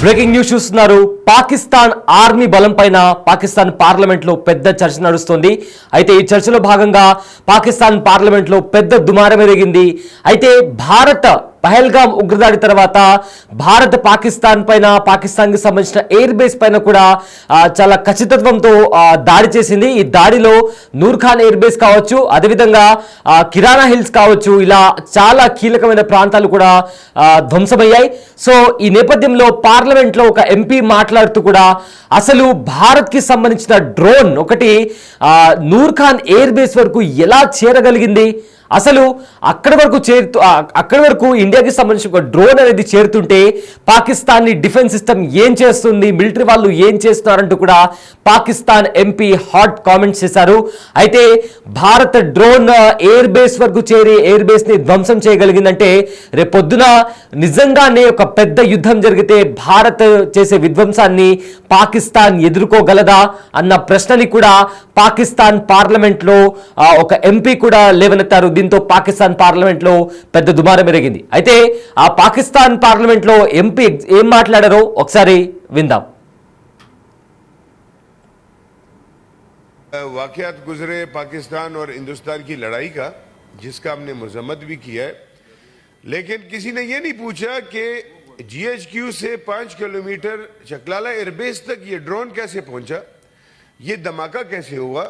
Breaking news చూస్తున్నారు. Pakistan army బలం పైన పాకిస్తాన్ పార్లమెంట్ లో పెద్ద చర్చ నడుస్తోంది. అయితే ఈ చర్చలో భాగంగా పాకిస్తాన్ పార్లమెంట్ లో పెద్ద దుమారం ఎరిగింది. అయితే భారత్ పహల్గామ్ ఉగ్రదాడి తర్వాత భారత్ పాకిస్తాన్ కి సంబంధించిన ఎయిర్ బేస్ పైన కూడా చాలా ఖచ్చితత్వంతో దాడి చేసింది. ఈ దాడిలో నూర్ఖాన్ ఎయిర్ బేస్ కావచ్చు, అదేవిధంగా కిరాణా హిల్స్ కావచ్చు, ఇలా చాలా కీలకమైన ప్రాంతాలు కూడా ధ్వంసమయ్యాయి. సో ఈ నేపథ్యంలో పార్లమెంట్ లో ఒక ఎంపీ మాట్లాడుతూ కూడా అసలు భారత్ కి సంబంధించిన డ్రోన్ ఒకటి నూర్ఖాన్ ఎయిర్ బేస్ వరకు ఎలా చేరగలిగింది, అసలు అక్కడి వరకు ఇండియాకి సంబంధించిన ఒక డ్రోన్ అనేది చేరుతుంటే పాకిస్తాన్ డిఫెన్స్ సిస్టమ్ ఏం చేస్తుంది, మిలిటరీ వాళ్ళు ఏం చేస్తున్నారంటూ కూడా పాకిస్తాన్ ఎంపీ హాట్ కామెంట్స్ చేశారు. అయితే భారత్ డ్రోన్ ఎయిర్ బేస్ వరకు చేరి ఎయిర్ బేస్ ని ధ్వంసం చేయగలిగిందంటే రేపొద్దున నిజంగానే ఒక పెద్ద యుద్ధం జరిగితే భారత్ చేసే విధ్వంసాన్ని పాకిస్తాన్ ఎదుర్కోగలదా అన్న ప్రశ్నని కూడా పాకిస్తాన్ పార్లమెంట్ లో ఒక ఎంపీ కూడా లేవనెత్తారు. దీంతో పాకిస్తాన్ పార్లమెంట్ లో పెద్ద దుమారం ఎరిగింది. అయితే ఆ పాకిస్తాన్ పార్లమెంట్ లో ఎంపీ ఏం మాట్లాడారో ఒకసారి విందాం. वाकयात गुजरे पाकिस्तान और हिंदुस्तान की लड़ाई का, जिसका हमने मजम्मत भी किया है, लेकिन किसी ने ये नहीं पूछा कि जीएचक्यू से 5 किलोमीटर चकलाला एयरबेस तक ये ड्रोन कैसे पहुंचा, ये धमाका कैसे हुआ,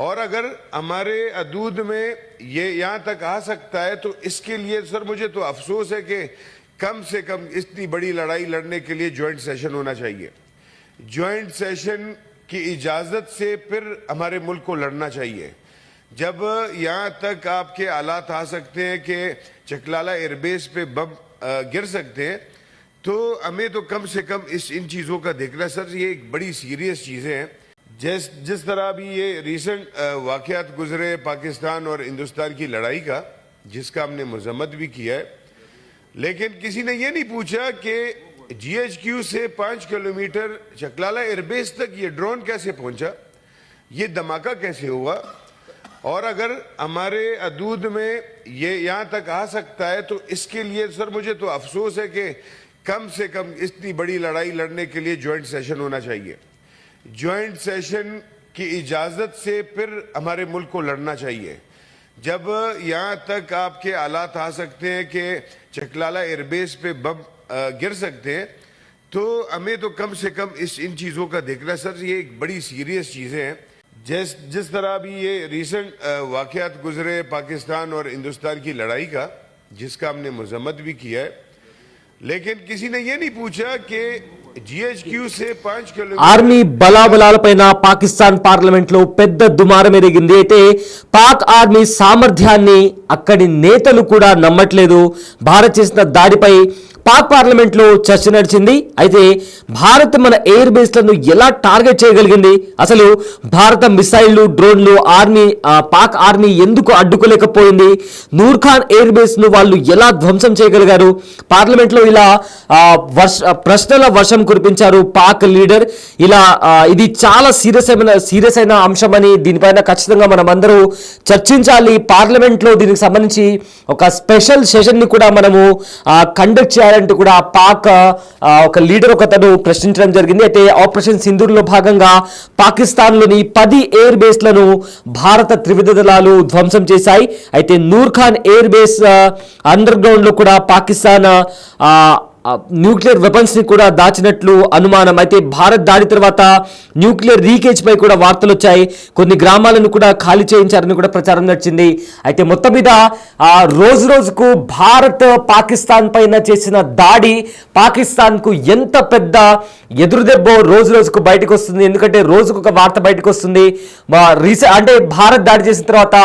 और अगर हमारे हदूद में ये यहाँ तक आ सकता है तो इसके लिए सर मुझे तो अफसोस है कि कम से कम इतनी बड़ी लड़ाई लड़ने के लिए ज्वाइंट सेशन होना चाहिए. ज्वाइंट सेशन की इजाज़त से फिर हमारे मुल्क को लड़ना चाहिए. जब यहाँ तक आपके हालात आ सकते हैं कि चकलाला एयरबेस पे बम गिर सकते हैं, तो हमें तो कम से कम इन चीज़ों का देखना. सर ये एक बड़ी सीरियस चीज़ें हैं. जिस तरह अभी ये रिसेंट वाकयात गुजरे पाकिस्तान और हिंदुस्तान की लड़ाई का, जिसका हमने मजम्मत भी किया है, लेकिन किसी ने ये नहीं पूछा कि जीएचक्यू से 5 किलोमीटर चकलाला एयरबेस तक ये ड्रोन कैसे पहुंचा, ये धमाका कैसे हुआ, और अगर हमारे हदूद में ये यहाँ तक आ सकता है तो इसके लिए सर मुझे तो अफसोस है कि कम से कम इतनी बड़ी लड़ाई लड़ने के लिए ज्वाइंट सेशन होना चाहिए. ज्वाइंट सेशन की इजाज़त से फिर हमारे मुल्क को लड़ना चाहिए. जब यहाँ तक आपके हालात आ सकते हैं कि चकलाला एयरबेस पे बम गिर सकते हैं, तो हमें तो कम से कम इन चीज़ों का देखना. सर ये एक बड़ी सीरियस चीज़ें हैं. जिस तरह अभी ये रिसेंट वाकयात गुजरे पाकिस्तान और हिंदुस्तान की लड़ाई का, जिसका हमने मजम्मत भी किया है, लेकिन किसी ने ये नहीं पूछा कि जीएचक्यू से 5 किलोमीटर ఆర్మీ బలాబలాలపైన పాకిస్తాన్ పార్లమెంట్ లో పెద్ద దుమారం ఎరిగింది. అయితే పాక్ ఆర్మీ సామర్థ్యాన్ని అక్కడి నేతలు కూడా నమ్మట్లేదు. భారత్ చేసిన దాడిపై పాక్ పార్లమెంట్ లో చర్చ నడిచింది. అయితే భారత్ మన ఎయిర్ బేస్లను ఎలా టార్గెట్ చేయగలిగింది, అసలు భారత మిసైళ్లు డ్రోన్లు పాక్ ఆర్మీ ఎందుకు అడ్డుకోలేకపోయింది, నూర్ఖాన్ ఎయిర్ బేస్ ను వాళ్ళు ఎలా ధ్వంసం చేయగలిగారు, పార్లమెంట్ లో ఇలా ప్రశ్నల వర్షం కురిపించారు పాక్ లీడర్. ఇలా ఇది చాలా సీరియస్ అయిన అంశం అని, దీనిపైన ఖచ్చితంగా మనం అందరూ చర్చించాలి. పార్లమెంట్ లో దీనికి సంబంధించి ఒక స్పెషల్ సెషన్ ని కూడా మనము కండక్ట్ చేయాలంటూ కూడా పాక్ ఒక లీడర్ ఒకతను ప్రశ్నించడం జరిగింది. అయితే ఆపరేషన్ సింధూర్ లో భాగంగా పాకిస్తాన్ లోని 10 ఎయిర్ బేస్లను భారత త్రివిధ దళాలు ధ్వంసం చేశాయి. అయితే నూర్ఖాన్ ఎయిర్ బేస్ అండర్ గ్రౌండ్ లో కూడా పాకిస్తాన్ న్యూక్లియర్ వెపన్స్ ని కూడా దాచినట్లు అనుమానం. అయితే భారత్ దాడి తర్వాత న్యూక్లియర్ లీకేజ్ పై కూడా వార్తలు వచ్చాయి. కొన్ని గ్రామాలను కూడా ఖాళీ చేయించారని కూడా ప్రచారం నడిచింది. అయితే మొత్తం మీద రోజు రోజుకు భారత్ పాకిస్తాన్ పైన చేసిన దాడి పాకిస్తాన్ కు ఎంత పెద్ద ఎదురుదెబ్బో రోజు రోజుకు బయటకు వస్తుంది. ఎందుకంటే రోజుకు ఒక వార్త బయటకు వస్తుంది. అంటే భారత్ దాడి చేసిన తర్వాత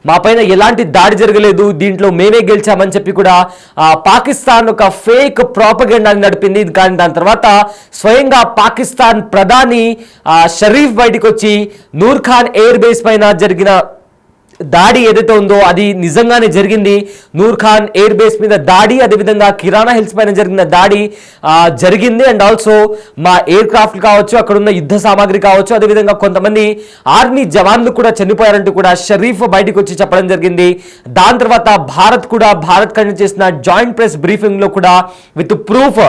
మా పైన ఎలాంటి దాడి జరగలేదు, దీంట్లో మేమే గెలిచామని చెప్పి కూడా పాకిస్తాన్ ఒక ఫేక్ ప్రాపగెండాని నడిపింది. కానీ దాని తర్వాత స్వయంగా పాకిస్తాన్ ప్రధాని షరీఫ్ బయటకు వచ్చి నూర్ఖాన్ ఎయిర్ బేస్ పైన జరిగిన దాడి ఏదైతే ఉందో అది నిజంగానే జరిగింది. నూర్ ఖాన్ ఎయిర్ బేస్ మీద దాడి, అదేవిధంగా కిరాణా హిల్స్ పైన జరిగిన దాడి జరిగింది. అండ్ ఆల్సో మా ఎయిర్ క్రాఫ్ట్ కావచ్చు, అక్కడ ఉన్న యుద్ధ సామాగ్రి కావచ్చు, అదేవిధంగా కొంతమంది ఆర్మీ జవాన్లు కూడా చనిపోయారంటూ కూడా షరీఫ్ బయటకు వచ్చి చెప్పడం జరిగింది. దాని తర్వాత భారత్ కండక్ట్ చేసిన జాయింట్ ప్రెస్ బ్రీఫింగ్ లో కూడా విత్ ప్రూఫ్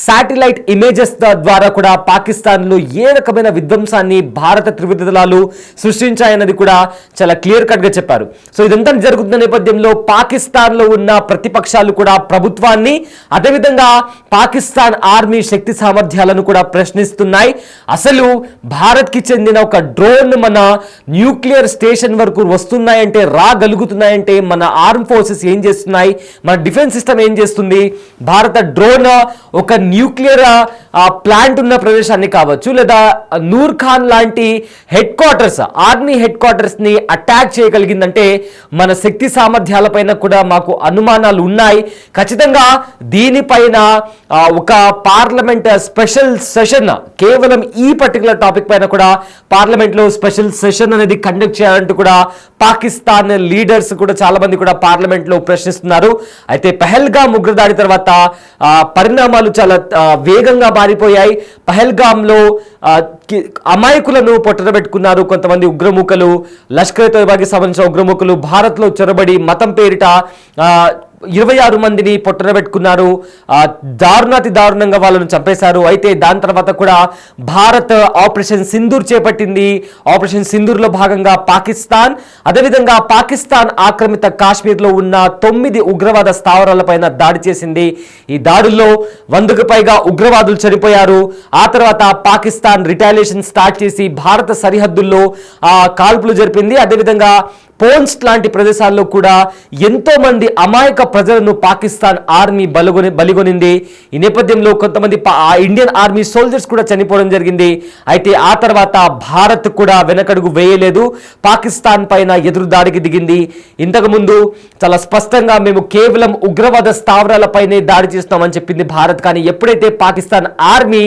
శాటిలైట్ ఇమేజెస్ ద్వారా కూడా పాకిస్తాన్ లో ఏ రకమైన విధ్వంసాన్ని భారత త్రివిధ దళాలు సృష్టించాయన్నది కూడా చాలా క్లియర్ కట్ గా చెప్పారు. సో ఇదంతా జరుగుతున్న నేపథ్యంలో పాకిస్తాన్ లో ఉన్న ప్రతిపక్షాలు కూడా ప్రభుత్వాన్ని, అదేవిధంగా పాకిస్తాన్ ఆర్మీ శక్తి సామర్థ్యాలను కూడా ప్రశ్నిస్తున్నాయి. అసలు భారత్ కి చెందిన ఒక డ్రోన్ మన న్యూక్లియర్ స్టేషన్ వరకు వస్తున్నాయంటే, రాగలుగుతున్నాయంటే మన ఆర్మ్ ఫోర్సెస్ ఏం చేస్తున్నాయి, మన డిఫెన్స్ సిస్టమ్ ఏం చేస్తుంది, భారత డ్రోన్ ఒక న్యూక్లియర్ ప్లాంట్ ఉన్న ప్రదేశాన్ని కావచ్చు, లేదా నూర్ ఖాన్ లాంటి head quarters, army head quarters ని అటాక్ చేయగలిగిందంటే మన శక్తి సామర్థ్యాలపైన కూడా మాకు అనుమానాలు ఉన్నాయి. ఖచ్చితంగా దీనిపైన ఒక పార్లమెంట్ స్పెషల్ సెషన్, కేవలం ఈ పర్టికులర్ టాపిక్ పైన కూడా పార్లమెంట్ లో స్పెషల్ సెషన్ అనేది కండక్ట్ చేయాలంటూ కూడా పాకిస్తాన్ లీడర్స్ కూడా చాలా మంది కూడా పార్లమెంట్ లో ప్రశ్నిస్తున్నారు. అయితే పహల్గామ్ ఉగ్రదాడి తర్వాత పరిణామాలు చాలా వేగంగా మారిపోయాయి. పహల్గామ్ లో అమాయకులను పొట్టనబెట్టుకున్నారు కొంతమంది ఉగ్రమూకలు. లష్కర్ తోయిబాకి సంబంధించిన ఉగ్రమూకలు భారత్ లో చొరబడి మతం పేరిట 26 మందిని పొట్టనబెట్టుకున్నారు. దారుణాతి దారుణంగా వాళ్ళను చంపేశారు. అయితే దాని తర్వాత కూడా భారత్ ఆపరేషన్ సింధూర్ చేపట్టింది. ఆపరేషన్ సింధూర్ లో భాగంగా పాకిస్తాన్, అదేవిధంగా పాకిస్తాన్ ఆక్రమిత కాశ్మీర్ లో ఉన్న 9 ఉగ్రవాద స్థావరాలపైన దాడి చేసింది. ఈ దాడుల్లో 100కు పైగా ఉగ్రవాదులు చనిపోయారు. ఆ తర్వాత పాకిస్తాన్ రిటాలియేషన్ స్టార్ట్ చేసి భారత సరిహద్దుల్లో కాల్పులు జరిపింది. అదేవిధంగా పోన్స్ లాంటి ప్రదేశాల్లో కూడా ఎంతో మంది అమాయక ప్రజలను పాకిస్తాన్ ఆర్మీ బలిగొనింది. ఈ నేపథ్యంలో కొంతమంది ఇండియన్ ఆర్మీ సోల్జర్స్ కూడా చనిపోవడం జరిగింది. అయితే ఆ తర్వాత భారత్ కూడా వెనకడుగు వేయలేదు, పాకిస్తాన్ పైన ఎదురు దాడికి దిగింది. ఇంతకు ముందు చాలా స్పష్టంగా మేము కేవలం ఉగ్రవాద స్థావరాలపైనే దాడి చేస్తామని చెప్పింది భారత్. కానీ ఎప్పుడైతే పాకిస్తాన్ ఆర్మీ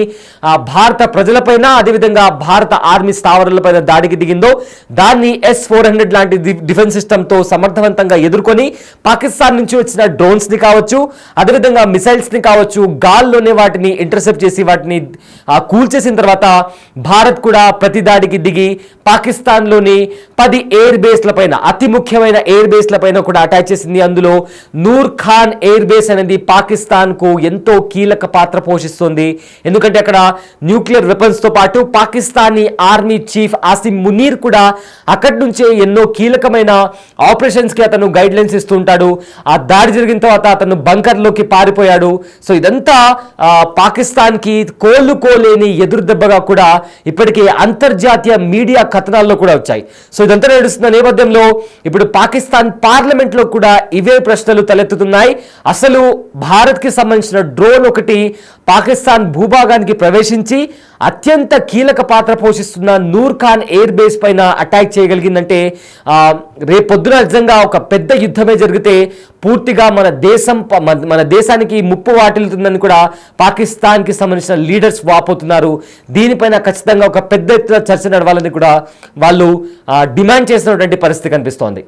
భారత ప్రజలపైన, అదేవిధంగా భారత ఆర్మీ స్థావరాలపైన దాడికి దిగిందో, దాన్ని S-400 లాంటి డిఫెన్స్ సిస్టమ్ తో సమర్థవంతంగా ఎదుర్కొని పాకిస్తాన్ నుంచి వచ్చిన డ్రోన్స్ ని కావచ్చు, అదేవిధంగా మిసైల్స్ ని కావచ్చు, గాల్లోనే వాటిని ఇంటర్సెప్ట్ చేసి వాటిని కూల్చేసిన తర్వాత భారత్ కూడా ప్రతి దాడికి దిగి పాకిస్తాన్ లోని 10 ఎయిర్ బేస్ల పైన, అతి ముఖ్యమైన ఎయిర్ బేస్ల పైన కూడా అటాక్ చేసింది. అందులో నూర్ ఖాన్ ఎయిర్ బేస్ అనేది పాకిస్తాన్ కు ఎంతో కీలక పాత్ర పోషిస్తుంది. ఎందుకంటే అక్కడ న్యూక్లియర్ వెపన్స్ తో పాటు పాకిస్తానీ ఆర్మీ చీఫ్ ఆసిమ్ మునీర్ కూడా అక్కడి నుంచే ఎన్నో కీలకమైన ఆపరేషన్స్ కి అతను గైడ్ లైన్స్ ఇస్తుంటాడు. ఆ దాడి జరిగిన తర్వాత అతను బంకర్ లోకి పారిపోయాడు. సో ఇదంతా పాకిస్తాన్ కి కోలుకోలేని ఎదురు దెబ్బగా కూడా ఇప్పటికే అంతర్జాతీయ మీడియా కథనాల్లో కూడా వచ్చాయి. సో ఇదంతా నడుస్తున్న నేపథ్యంలో ఇప్పుడు పాకిస్తాన్ పార్లమెంట్ లో కూడా ఇవే ప్రశ్నలు తలెత్తుతున్నాయి. అసలు భారత్ కి సంబంధించిన డ్రోన్ ఒకటి పాకిస్తాన్ భూభాగానికి ప్రవేశించి అత్యంత కీలక పాత్ర పోషిస్తున్న నూర్ ఖాన్ ఎయిర్ బేస్ పైన అటాక్ చేయగలిగిందంటే రేపొద్దున నిజంగా ఒక పెద్ద యుద్ధమే జరిగితే పూర్తిగా మన దేశానికి ముప్పు వాటిల్లుతుందని కూడా పాకిస్తాన్ కి సంబంధించిన లీడర్స్ వాపోతున్నారు. దీనిపైన ఖచ్చితంగా ఒక పెద్ద ఎత్తున చర్చ నడవాలని కూడా వాళ్ళు డిమాండ్ చేసినటువంటి పరిస్థితి కనిపిస్తోంది.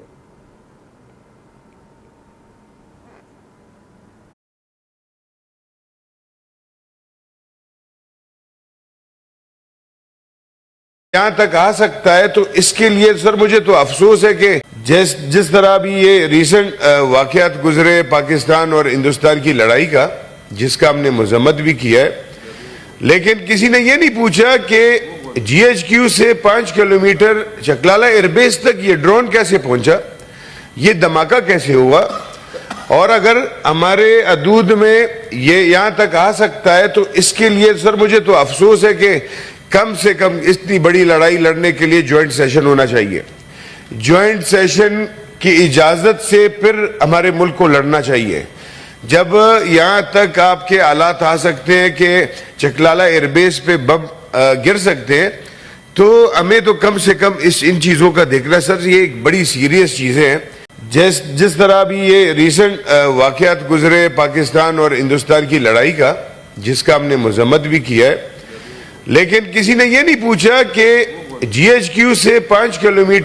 यहाँ तक आ सकता है तो इसके लिए सर मुझे तो अफसोस है कि जिस तरह भी ये रिसेंट वाकयात गुजरे पाकिस्तान और हिंदुस्तान की लड़ाई का, जिसका हमने मजम्मत भी किया है, लेकिन किसी ने ये नहीं पूछा कि GHQ से 5 किलोमीटर चकलाला एयरबेस तक ये ड्रोन कैसे पहुंचा, ये धमाका कैसे हुआ, और अगर हमारे हदूद में ये यहाँ तक आ सकता है तो इसके लिए सर मुझे तो अफसोस है कि कम से कम इतनी बड़ी लड़ाई लड़ने के लिए ज्वाइंट सेशन होना चाहिए. ज्वाइंट सेशन की इजाजत से फिर हमारे मुल्क को लड़ना चाहिए. जब यहाँ तक आपके हालात आ सकते हैं कि चकलाला एयरबेस पे बम गिर सकते हैं, तो हमें तो कम से कम इन चीजों का देखना सर, ये एक बड़ी सीरियस चीजें हैं. जिस तरह भी ये रिसेंट वाकयात गुजरे पाकिस्तान और हिंदुस्तान की लड़ाई का, जिसका हमने मजम्मत भी किया है, लेकिन किसी ने ये नहीं पूछा कि GHQ से 5 किलोमीटर